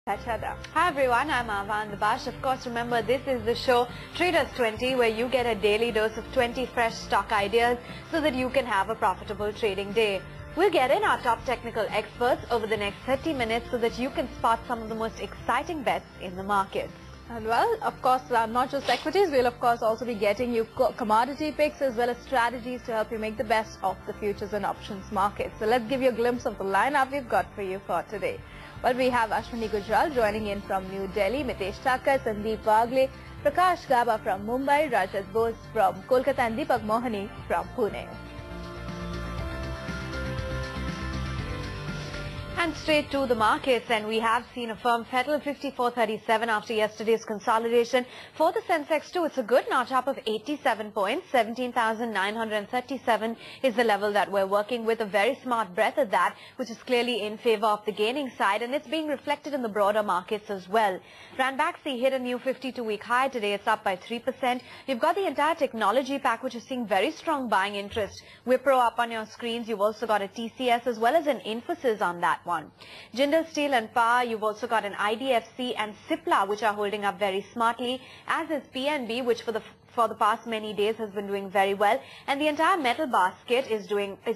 Hi everyone, I'm Avan Bash. Of course, remember this is the show Traders 20 where you get a daily dose of 20 fresh stock ideas so that you can have a profitable trading day. We'll get in our top technical experts over the next 30 minutes so that you can spot some of the most exciting bets in the markets. And well, of course, not just equities, we'll of course also be getting you commodity picks as well as strategies to help you make the best of the futures and options market. So let's give you a glimpse of the lineup we've got for you for today. Well, we have Ashwini Gujral joining in from New Delhi, Mitesh Thakkar, Sandeep Wagle, Prakash Gaba from Mumbai, Rajat Bose from Kolkata and Deepak Mohani from Pune. And straight to the markets, and we have seen a firm settle 54.37 after yesterday's consolidation. For the Sensex too, it's a good notch up of 87 points. 17,937 is the level that we're working with. A very smart breadth at that, which is clearly in favor of the gaining side, and it's being reflected in the broader markets as well. Ranbaxy hit a new 52-week high today. It's up by 3%. You've got the entire technology pack, which is seeing very strong buying interest. Wipro up on your screens. You've also got a TCS as well as an Infosys on that one. Jindal Steel and Power, you've also got an IDFC and Cipla, which are holding up very smartly, as is PNB, which for the past many days has been doing very well, and the entire metal basket is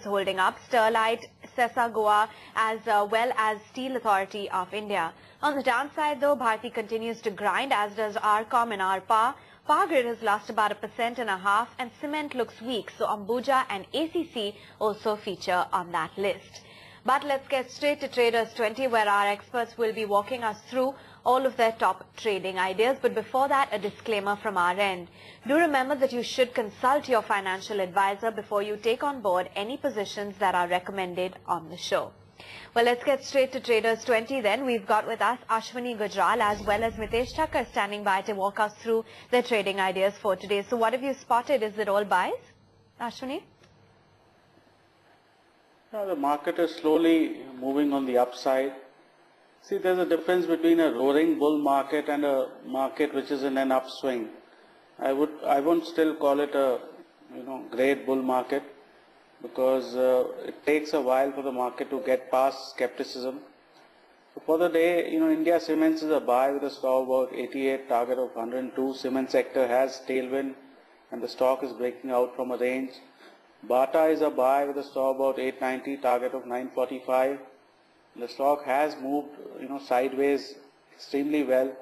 holding up. Sterlite, Sesa Goa, as well as Steel Authority of India. On the downside though, Bharti continues to grind, as does RCom and RPA. Power Grid has lost about 1.5%, and cement looks weak, so Ambuja and ACC also feature on that list. But let's get straight to Traders 20, where our experts will be walking us through all of their top trading ideas. But before that, a disclaimer from our end. Do remember that you should consult your financial advisor before you take on board any positions that are recommended on the show. Well, let's get straight to Traders 20 then. We've got with us Ashwini Gujral as well as Mitesh Thakkar standing by to walk us through their trading ideas for today. So what have you spotted? Is it all buys? Ashwini? The market is slowly moving on the upside. See, there's a difference between a roaring bull market and a market which is in an upswing. I won't still call it a great bull market, because it takes a while for the market to get past skepticism. So for the day, India Cements is a buy with a stop about 88, target of 102. Cement sector has tailwind and the stock is breaking out from a range. Bata is a buy with a stop about 890, target of 945. The stock has moved, sideways extremely well,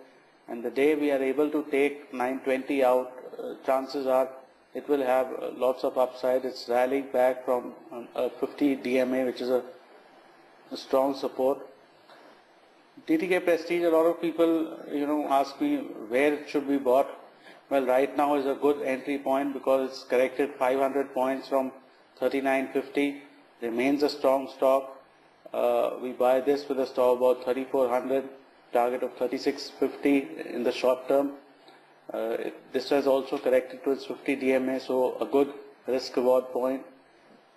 and the day we are able to take 920 out, chances are it will have lots of upside. It's rallying back from a 50 DMA, which is a strong support. TTK Prestige, a lot of people, ask me where it should be bought. Well, right now is a good entry point because it's corrected 500 points from 39.50. Remains a strong stock. We buy this with a stop about 3400, target of 36.50 in the short term. This has also corrected to its 50 DMA, so a good risk reward point.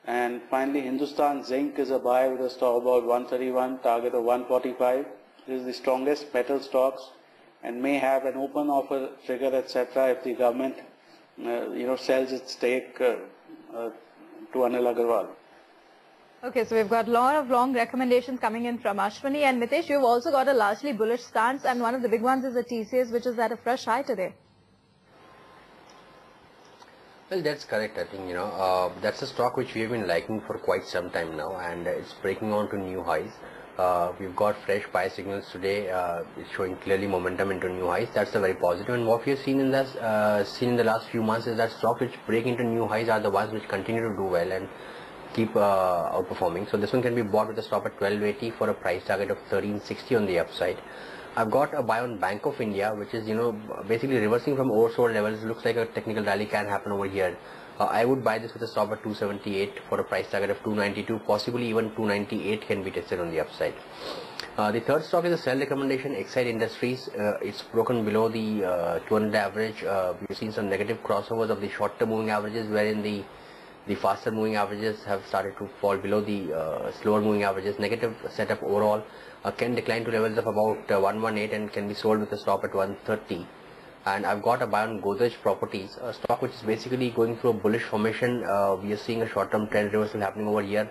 And finally, Hindustan Zinc is a buy with a stop about 131, target of 145. This is the strongest metal stocks and may have an open offer trigger, etc., if the government sells its stake to Anil Agarwal. Okay, so we've got a lot of long recommendations coming in from Ashwini, and Mitesh, you've also got a largely bullish stance, and one of the big ones is the TCS, which is at a fresh high today. Well, that's correct. I think that's a stock which we have been liking for quite some time now, and it's breaking on to new highs. We've got fresh buy signals today. It's showing clearly momentum into new highs. That's a very positive. And what we have seen in the last few months is that stocks which break into new highs are the ones which continue to do well and keep outperforming. So this one can be bought with a stop at 1280 for a price target of 1360 on the upside. I've got a buy on Bank of India, which is basically reversing from oversold levels. Looks like a technical rally can happen over here. I would buy this with a stop at 278 for a price target of 292, possibly even 298 can be tested on the upside. The third stock is a sell recommendation, Exide Industries. It's broken below the 200 average. We've seen some negative crossovers of the short-term moving averages, wherein the faster moving averages have started to fall below the slower moving averages. Negative setup overall, can decline to levels of about 118 and can be sold with a stop at 130. And I've got a buy on Godrej Properties, a stock which is basically going through a bullish formation. We are seeing a short-term trend reversal happening over here.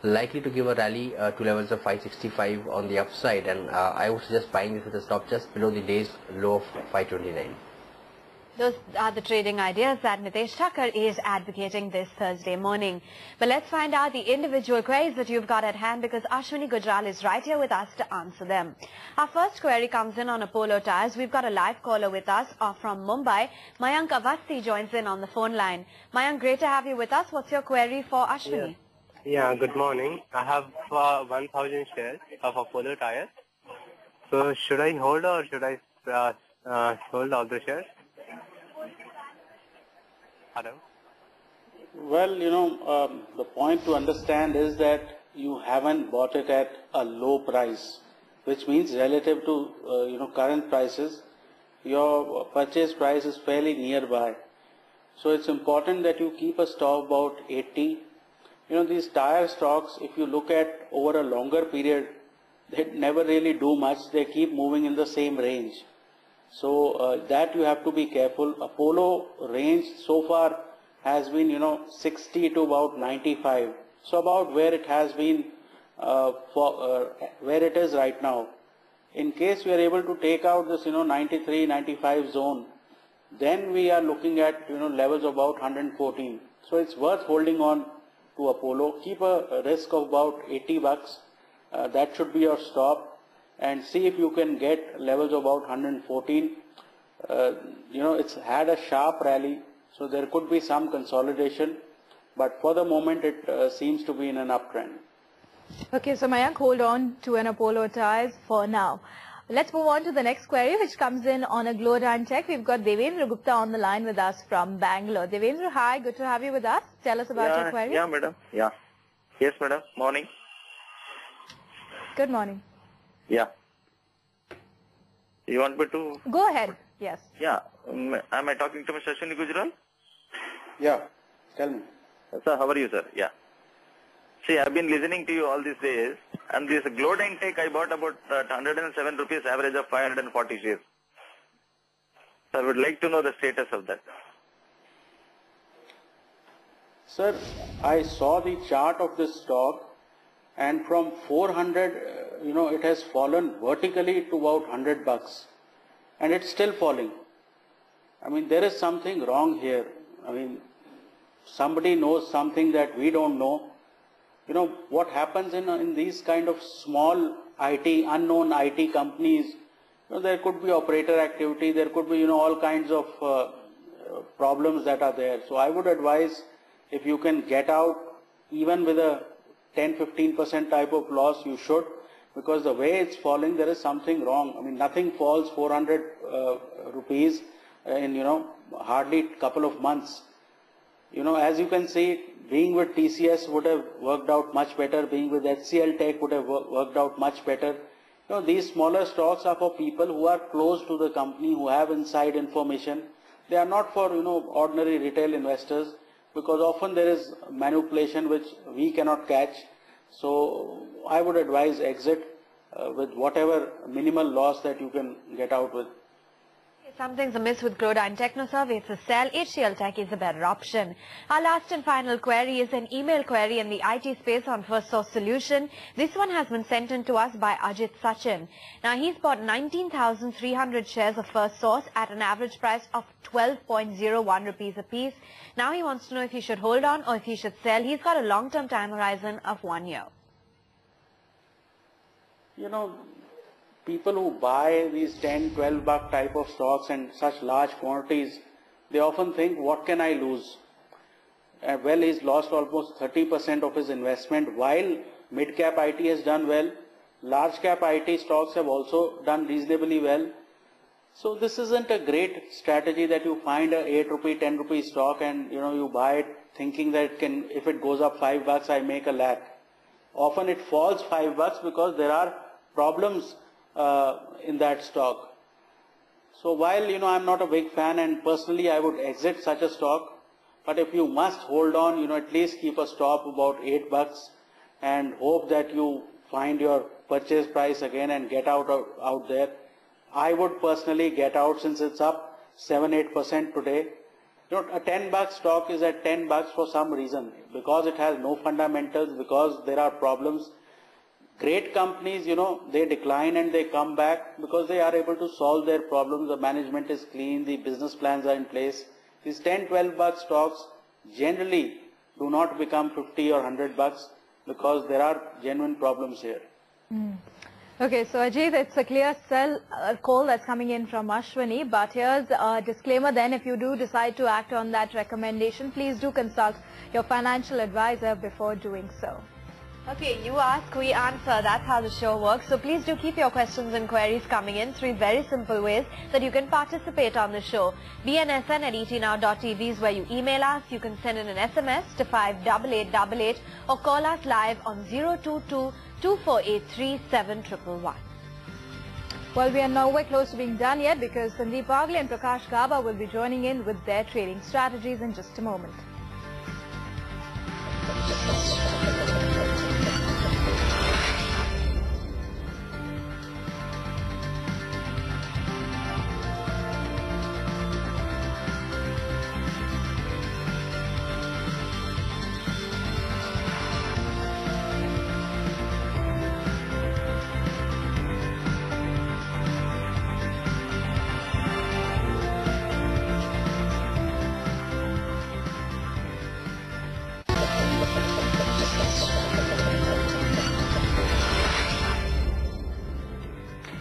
likely to give a rally to levels of 565 on the upside, and I would suggest buying this with a stop just below the day's low of 529. Those are the trading ideas that Nitesh Thakkar is advocating this Thursday morning. But let's find out the individual queries that you've got at hand, because Ashwini Gujral is right here with us to answer them. Our first query comes in on Apollo Tyres. We've got a live caller with us from Mumbai. Mayank Avasthi joins in on the phone line. Mayank, great to have you with us. What's your query for Ashwini? Yeah, good morning. I have 1,000 shares of Apollo Tyres. So should I hold or should I hold all the shares? Hello? Well, the point to understand is that you haven't bought it at a low price, which means relative to, current prices, your purchase price is fairly nearby. So it's important that you keep a stop about 80. These tire stocks, if you look at over a longer period, they never really do much. They keep moving in the same range. So that you have to be careful. Apollo range so far has been 60 to about 95. So about where it has been where it is right now. In case we are able to take out this 93, 95 zone, then we are looking at levels of about 114. So it's worth holding on to Apollo. Keep a risk of about 80 bucks. That should be your stop. And see if you can get levels of about 114. It's had a sharp rally, so there could be some consolidation, but for the moment it seems to be in an uptrend. Okay, so Mayank, hold on to an Apollo Tyres for now. Let's move on to the next query, which comes in on a Glowdine Tech. We've got Devendra Gupta on the line with us from Bangalore. Devendra, hi, good to have you with us. Tell us about your query. Yeah, madam. Yeah. Yes, madam. Morning. Good morning. Yeah. You want me to? Go ahead. Yes. Yeah. Am I talking to Mr. Ashwini Gujral? Yeah, tell me. Sir, how are you, sir? Yeah. See, I've been listening to you all these days, and this Glowdine Tech I bought about 107 rupees, average of 540 shares. So I would like to know the status of that. Sir, I saw the chart of this stock, and from 400, it has fallen vertically to about 100 bucks, and it's still falling. I mean, there is something wrong here. I mean, somebody knows something that we don't know. What happens in these kind of small unknown IT companies, there could be operator activity, there could be, all kinds of problems that are there. So I would advise, if you can get out even with a 10-15% type of loss, you should, because the way it's falling, there is something wrong. I mean, nothing falls 400 rupees in hardly a couple of months. As you can see, being with TCS would have worked out much better. Being with HCL Tech would have worked out much better. These smaller stocks are for people who are close to the company, who have inside information. They are not for ordinary retail investors, because often there is manipulation which we cannot catch. So I would advise exit with whatever minimal loss that you can get out with. Something's amiss with Glowdine Technoserve. It's a sell. HCL Tech is a better option. Our last and final query is an email query in the IT space on First Source Solution. This one has been sent in to us by Ajit Sachin. Now, he's bought 19,300 shares of First Source at an average price of 12.01 rupees a piece. Now he wants to know if he should hold on or if he should sell. He's got a long-term time horizon of 1 year. People who buy these 10, 12 buck type of stocks and such large quantities, they often think, what can I lose? Well, he's lost almost 30% of his investment, while mid-cap IT has done well. Large cap IT stocks have also done reasonably well. So this isn't a great strategy that you find a 8 rupee, 10 rupee stock and you buy it thinking that if it goes up 5 bucks, I make a lakh. Often it falls 5 bucks because there are problems in that stock. So while I'm not a big fan, and personally I would exit such a stock, but if you must hold on, at least keep a stop about 8 bucks and hope that you find your purchase price again and get out there. I would personally get out since it's up 7-8% today, You know, a 10 buck stock is at 10 bucks for some reason, because it has no fundamentals, because there are problems. Great companies, you know, they decline and they come back because they are able to solve their problems. The management is clean, the business plans are in place. These 10, 12 buck stocks generally do not become 50 or 100 bucks because there are genuine problems here. Okay, so Ajit, it's a clear sell call that's coming in from Ashwini, but here's a disclaimer then. If you do decide to act on that recommendation, please do consult your financial advisor before doing so. Okay, you ask, we answer. That's how the show works. So please do keep your questions and queries coming in. 3 very simple ways that you can participate on the show. bnsn@etnow.tv is where you email us. You can send in an SMS to 58888 or call us live on 022-2483-7111. Well, we are nowhere close to being done yet because Sandeep Agle and Prakash Gaba will be joining in with their trading strategies in just a moment.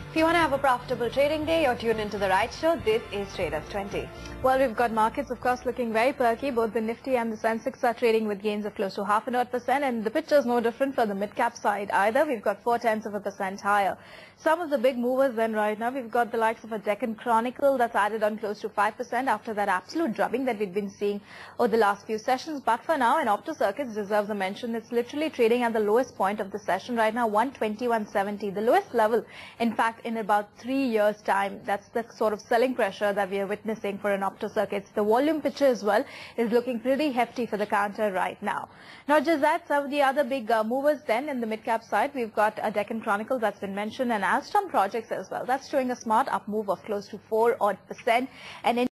If you want to have a profitable trading day, you're tuned into the right show. This is Traders 20. Well, we've got markets, of course, looking very perky. Both the Nifty and the Sensex are trading with gains of close to 0.5%, and the picture is no different for the mid-cap side either. We've got 0.4% higher. Some of the big movers then right now, we've got the likes of a Deccan Chronicle that's added on close to 5% after that absolute drubbing that we've been seeing over the last few sessions. But for now, and Opto Circuits deserves a mention. It's literally trading at the lowest point of the session right now, 121.70, the lowest level, in fact, in about 3 years' time. That's the sort of selling pressure that we are witnessing for an Opto Circuits. The volume picture as well is looking pretty hefty for the counter right now. Not just that, some of the other big movers then in the mid-cap side, we've got a Deccan Chronicle that's been mentioned, and Alstom Projects as well. That's showing a smart up move of close to 4% odd, and